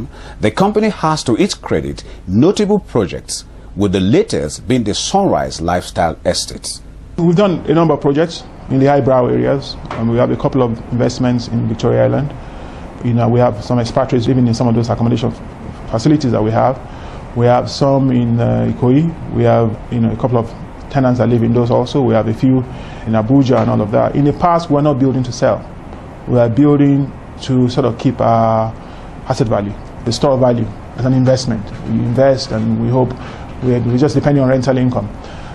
time, the company has to its credit notable projects, with the latest being the Sunrise Lifestyle Estates. We've done a number of projects in the highbrow areas, and we have a couple of investments in Victoria Island. We have some expatriates living in some of those accommodation facilities that we have. We have some in Ikoyi. We have a couple of tenants that live in those also. We have a few in Abuja and all of that. In the past, we're not building to sell. We are building to sort of keep our asset value, the store of value, as an investment. We invest and we hope we just depend on rental income.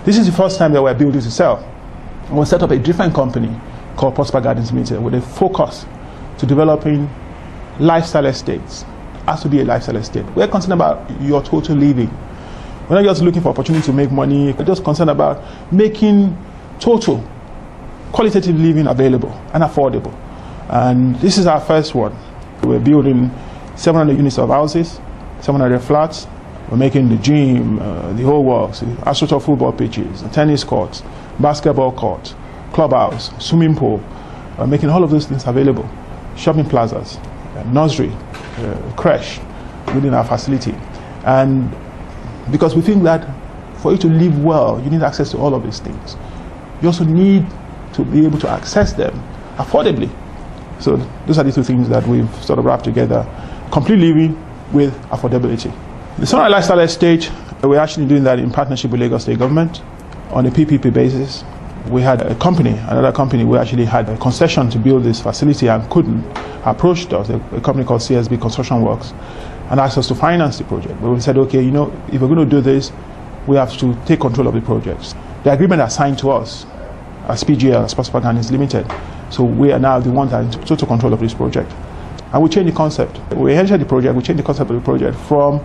This is the first time that we're building to sell. We'll set up a different company called Prosper Gardens Limited with a focus to developing lifestyle estates. It has to be a lifestyle estate. We're concerned about your total living. We're not just looking for opportunity to make money. We're just concerned about making total qualitative living available and affordable. And this is our first one. We're building 700 units of houses, 700 flats. We're making the gym, the whole works, AstroTurf football pitches, tennis courts, basketball court, clubhouse, swimming pool. We're making all of those things available. Shopping plazas, nursery, creche within our facility. And because we think that for you to live well, you need access to all of these things. You also need to be able to access them affordably. So those are the two things that we've sort of wrapped together. Complete living with affordability. The Sunrise Lifestyle Estate, we're actually doing that in partnership with Lagos State Government on a PPP basis. We had another company, we actually had a concession to build this facility and couldn't, approached us, a company called CSB Construction Works, and asked us to finance the project. But we said, okay, if we're going to do this, we have to take control of the projects. The agreement assigned to us as PGL, as Prosper Gardens Limited. So we are now the ones that are in total control of this project. And we changed the concept. We entered the project, we changed the concept of the project from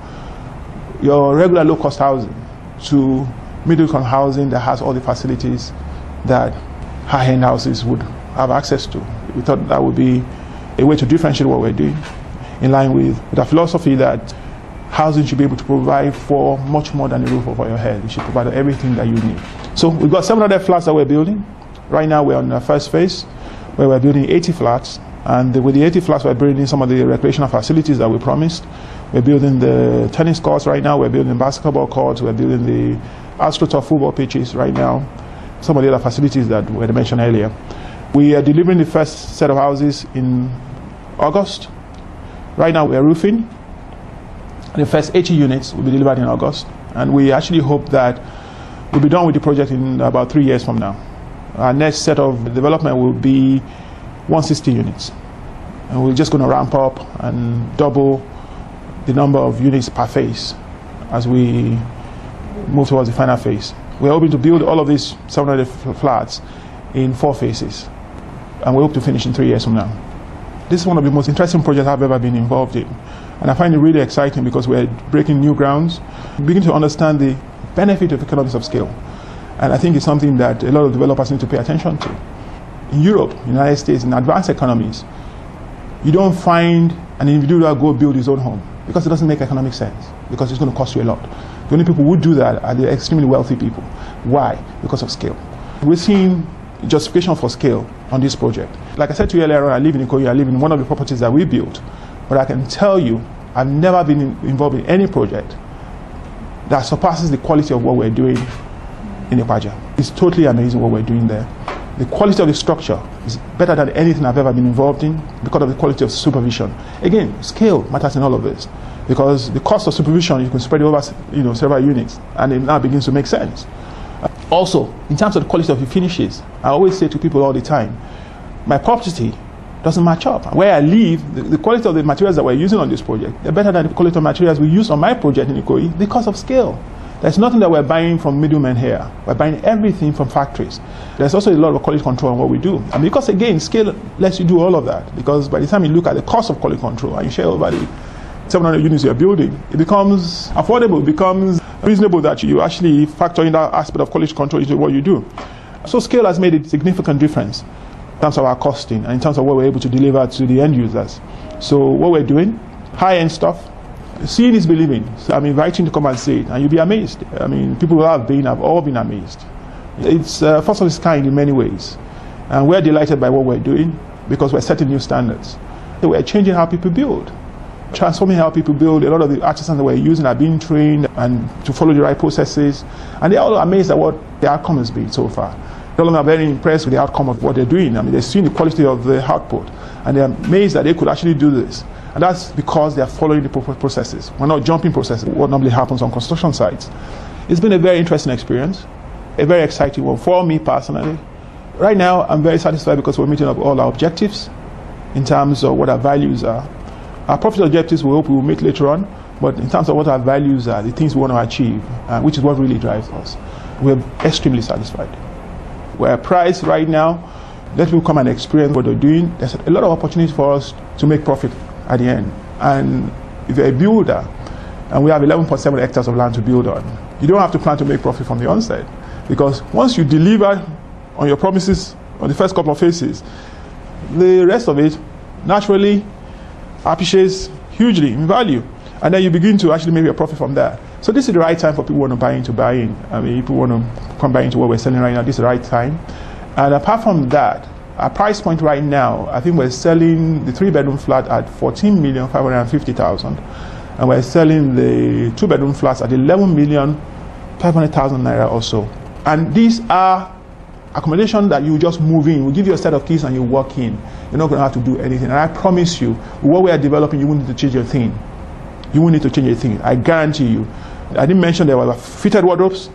your regular low-cost housing to middle-income housing that has all the facilities that high-end houses would have access to. We thought that would be a way to differentiate what we're doing, in line with the philosophy that housing should be able to provide for much more than a roof over your head. It should provide everything that you need. So we've got 700 flats that we're building. Right now we're on the first phase, where we're building 80 flats. And with the 80 flats, we're building some of the recreational facilities that we promised. We're building the tennis courts right now. We're building basketball courts. We're building the AstroTurf football pitches right now. Some of the other facilities that were mentioned earlier. We are delivering the first set of houses in August. Right now we're roofing. The first 80 units will be delivered in August. And we actually hope that we'll be done with the project in about 3 years from now. Our next set of development will be 160 units. And we're just going to ramp up and double the number of units per phase as we move towards the final phase. We're hoping to build all of these 700 flats in 4 phases. And we hope to finish in 3 years from now. This is one of the most interesting projects I've ever been involved in. And I find it really exciting because we're breaking new grounds, beginning to understand the benefit of economies of scale. And I think it's something that a lot of developers need to pay attention to. In Europe, United States, in advanced economies, you don't find an individual go build his own home because it doesn't make economic sense, because it's going to cost you a lot. The only people who do that are the extremely wealthy people. Why? Because of scale. We're seeing justification for scale on this project. Like I said to you earlier, I live in Ikoyi, I live in one of the properties that we built, but I can tell you, I've never been involved in any project that surpasses the quality of what we're doing in Ipaja. It's totally amazing what we're doing there. The quality of the structure is better than anything I've ever been involved in because of the quality of supervision. Again, scale matters in all of this, because the cost of supervision, you can spread it over several units, and it now begins to make sense. Also, in terms of the quality of the finishes, I always say to people all the time, my property doesn't match up. Where I live, the quality of the materials that we're using on this project, they're better than the quality of materials we use on my project in Ikoyi because of scale. There's nothing that we're buying from middlemen here. We're buying everything from factories. There's also a lot of quality control on what we do. And because, again, scale lets you do all of that. Because by the time you look at the cost of quality control and you share over the 700 units you're building, it becomes affordable, it becomes reasonable that you actually factor in that aspect of quality control into what you do. So scale has made a significant difference in terms of our costing and in terms of what we're able to deliver to the end users. So what we're doing, high-end stuff, seeing is believing. So I'm inviting you to come and see it, and you'll be amazed. I mean, people who have all been amazed. It's first of its kind in many ways. And we're delighted by what we're doing because we're setting new standards. So we're changing how people build. transforming how people build. A lot of the artisans that we're using are being trained and to follow the right processes. And they're all amazed at what the outcome has been so far. All of them are very impressed with the outcome of what they're doing. I mean, they've seen the quality of the output, and they're amazed that they could actually do this. And that's because they're following the processes. We're not jumping processes, what normally happens on construction sites. It's been a very interesting experience, a very exciting one for me personally. Right now, I'm very satisfied because we're meeting up all our objectives in terms of what our values are. Our profit objectives we hope we will meet later on, but in terms of what our values are, the things we want to achieve, which is what really drives us, we're extremely satisfied. We're priced right now. Let people come and experience what they're doing. There's a lot of opportunity for us to make profit at the end. And if you're a builder, and we have 11.7 hectares of land to build on, you don't have to plan to make profit from the onset. Because once you deliver on your promises on the first couple of phases, the rest of it naturally appreciates hugely in value. And then you begin to actually make a profit from that. So this is the right time for people who want to buy in. I mean, people want to come buy into what we're selling right now. This is the right time. And apart from that, our price point right now, I think we're selling the 3-bedroom flat at 14,550,000, and we're selling the 2-bedroom flats at 11,500,000 naira or so. And these are accommodation that you just move in. We give you a set of keys and you walk in. You're not going to have to do anything. And I promise you, what we are developing, you won't need to change your thing. You won't need to change your thing. I guarantee you. I didn't mention there were fitted wardrobes,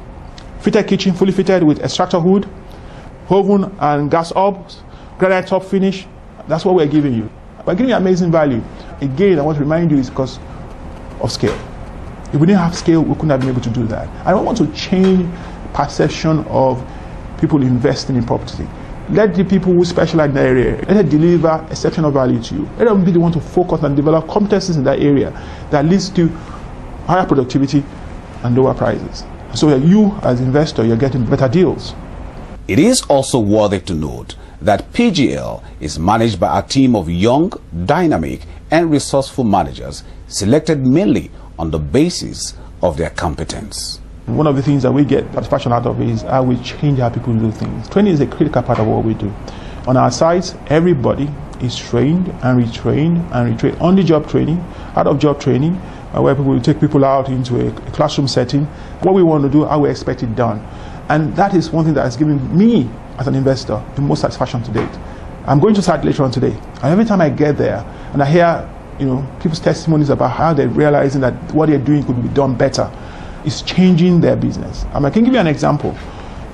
fitted kitchen, fully fitted with extractor hood, oven and gas hobs, granite top finish. That's what we're giving you. We're giving you amazing value. Again, I want to remind you, it's because of scale. If we didn't have scale, we couldn't have been able to do that. I don't want to change perception of people investing in property. Let the people who specialize in that area, let them deliver exceptional value to you. Let them be the one to focus and develop competencies in that area that leads to higher productivity and lower prices. So that you, as an investor, you're getting better deals. It is also worthy to note that PGL is managed by a team of young, dynamic, and resourceful managers selected mainly on the basis of their competence. One of the things that we get satisfaction out of is how we change how people do things. Training is a critical part of what we do. On our sites, everybody is trained and retrained and retrained. On-the-job training, out-of-job training, where people will take people out into a classroom setting. What we want to do, how we expect it done. And that is one thing that has given me, as an investor, the most satisfaction to date. I'm going to site later on today, and every time I get there and I hear people's testimonies about how they're realizing that what they're doing could be done better, it's changing their business. I can give you an example.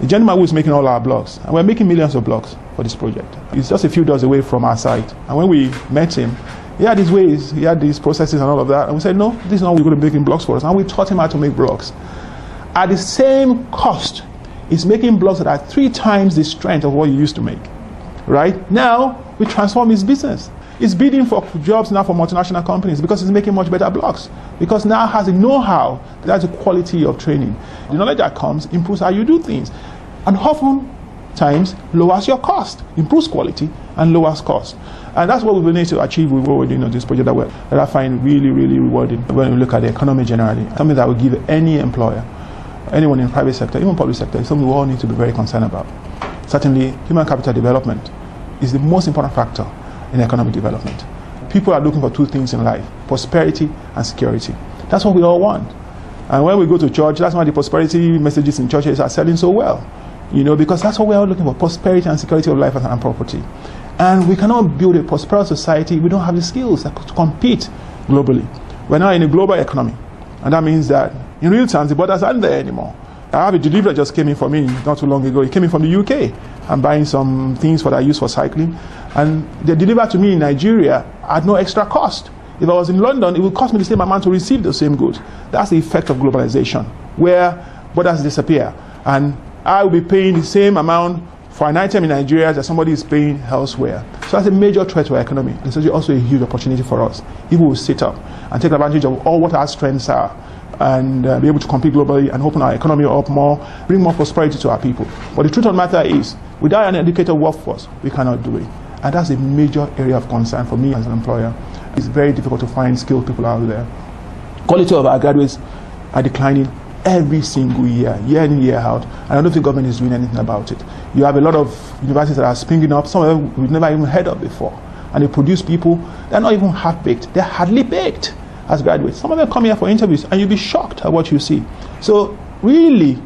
The gentleman who is making all our blocks, and we're making millions of blocks for this project. He's just a few doors away from our site. And when we met him, he had his ways, he had these processes and all of that. And we said, no, this is not what we're going to be making blocks for us. And we taught him how to make blocks. At the same cost, he's making blocks that are 3 times the strength of what he used to make. Right? Now, we transform his business. He's bidding for jobs now for multinational companies because he's making much better blocks. Because now has a know-how, that's the quality of training. The knowledge that comes improves how you do things. And often times lowers your cost, improves quality and lowers cost. And that's what we've been able to achieve with what we're doing on this project that I find really, really rewarding when we look at the economy generally. Something that will give any employer, anyone in the private sector, even public sector, is something we all need to be very concerned about. Certainly, human capital development is the most important factor in economic development. People are looking for 2 things in life: prosperity and security. That's what we all want. And when we go to church, that's why the prosperity messages in churches are selling so well. Because that's what we're all looking for: prosperity and security of life and property. And we cannot build a prosperous society if we don't have the skills to compete globally. We're now in a global economy. And that means that in real terms, the borders aren't there anymore. I have a delivery that just came in for me not too long ago. It came in from the UK. I'm buying some things that I use for cycling. And they delivered to me in Nigeria at no extra cost. If I was in London, it would cost me the same amount to receive the same goods. That's the effect of globalization, where borders disappear. And I will be paying the same amount for an item in Nigeria that somebody is paying elsewhere. So that's a major threat to our economy. It's also a huge opportunity for us if we will sit up and take advantage of all what our strengths are and be able to compete globally and open our economy up more, bring more prosperity to our people. But the truth of the matter is, without an educated workforce, we cannot do it. And that's a major area of concern for me as an employer. It's very difficult to find skilled people out there. Quality of our graduates are declining every single year, year in, year out. And I don't think government is doing anything about it. You have a lot of universities that are springing up, some of them we've never even heard of before. And they produce people, they're not even half-baked, they're hardly baked. as graduates. Some of them come here for interviews and you'll be shocked at what you see. So really,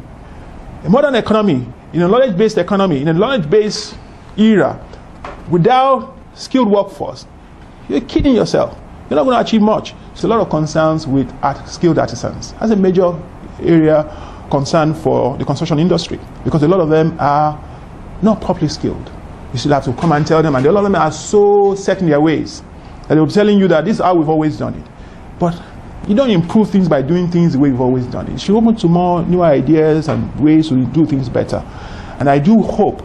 a modern economy, in a knowledge-based economy, in a knowledge-based era, without skilled workforce, you're kidding yourself. You're not going to achieve much. There's a lot of concerns with skilled artisans. That's a major area concern for the construction industry, because a lot of them are not properly skilled. You still have to come and tell them, and a lot of them are so set in their ways that they'll be telling you that this is how we've always done it. But you don't improve things by doing things the way you've always done it. You should open to more new ideas and ways to do things better. And I do hope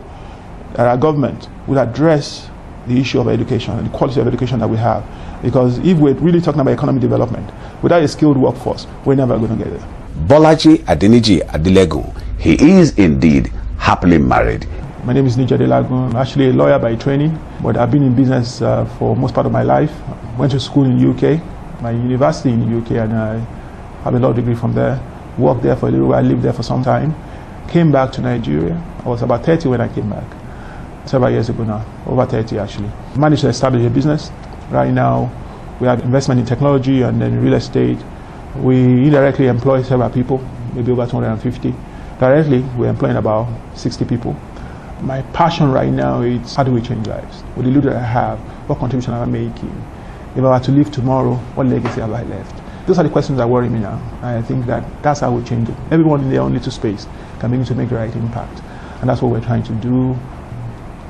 that our government will address the issue of education and the quality of education that we have. Because if we're really talking about economic development, without a skilled workforce, we're never going to get there. Bolaji Niji Adelagun, he is indeed happily married. My name is Niji Adelagun. I'm actually a lawyer by training, but I've been in business for most part of my life. Went to school in the UK, my university in the UK, and I have a law degree from there. Worked there for a little while, lived there for some time. Came back to Nigeria. I was about 30 when I came back. Several years ago now, over 30 actually. Managed to establish a business. Right now, we have investment in technology and then real estate. We indirectly employ several people, maybe over 250. Directly, we're employing about 60 people. My passion right now is how do we change lives? With the little that I have, what contribution am I making? If I were to leave tomorrow, what legacy have I left? Those are the questions that worry me now. I think that's how we change it. Everyone in their own little space can begin to make the right impact. And that's what we're trying to do.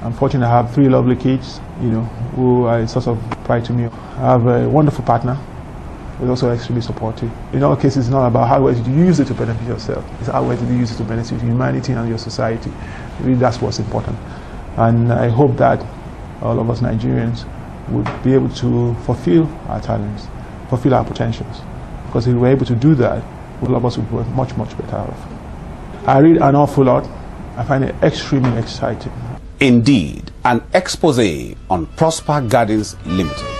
I'm fortunate to have 3 lovely kids, who are a source of pride to me. I have a wonderful partner who's also extremely supportive. In all cases, it's not about how well do you use it to benefit yourself. It's how well do you use it to benefit humanity and your society. Really, that's what's important. And I hope that all of us Nigerians would be able to fulfill our talents, fulfill our potentials. Because if we're able to do that, all of us would work much, much better off. I read an awful lot. I find it extremely exciting. Indeed, an expose on Prosper Gardens Limited.